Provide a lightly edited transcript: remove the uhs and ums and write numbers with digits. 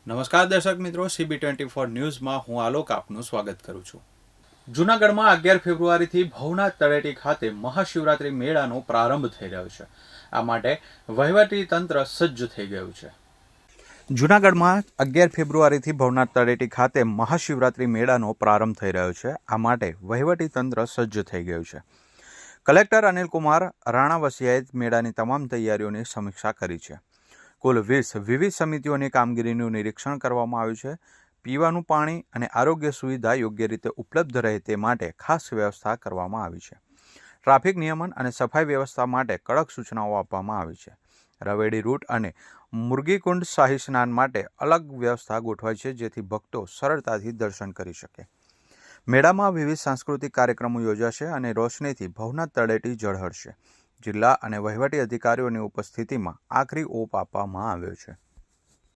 નમસ્કાર દર્શક મિત્રો, CB24 ન્યૂઝમાં હું આલોક આપનું સ્વાગત કરું છું। જૂનાગઢમાં 11 ફેબ્રુઆરીથી ભવનાથ તળેટી ખાતે મહાશિવરાત્રી મેળાનો પ્રારંભ થઈ રહ્યો છે। આ માટે વહીવટી તંત્ર સજ્જ થઈ ગયું છે। જૂનાગઢમાં 11 ફેબ્રુઆરીથી ભવનાથ તળેટી ખાતે મહાશિવરાત્રી મેળાનો પ્રારંભ થઈ રહ્યો છે। આ માટે વહીવટી તંત્ર સજ્જ થઈ ગયું છે। કલેક્ટર અનિલકુમાર રાણાવસિયાએ મેળાની તમામ તૈયારીઓની સમીક્ષા કરી છે। કુલ 20 વિવિધ સમિતિઓની કામગીરીનું નિરીક્ષણ કરવામાં આવ્યું છે। પીવાનું પાણી અને આરોગ્ય સુવિધા યોગ્ય રીતે ઉપલબ્ધ રહે તે માટે ખાસ વ્યવસ્થા કરવામાં આવી છે। ટ્રાફિક નિયમન અને સફાઈ વ્યવસ્થા માટે કડક સૂચનાઓ આપવામાં આવી છે। રવેડી રૂટ અને મુરગીકુંડ શાહી સ્નાન માટે અલગ વ્યવસ્થા ગોઠવાઈ છે, જેથી ભક્તો સરળતાથી દર્શન કરી શકે। મેળામાં વિવિધ સાંસ્કૃતિક કાર્યક્રમો યોજાશે અને રોશનીથી ભવનાથ તળેટી ઝળહળશે। જિલ્લા અને વહીવટી અધિકારીઓની ઉપસ્થિતિમાં આખરી ઓપ આપવામાં આવ્યો છે।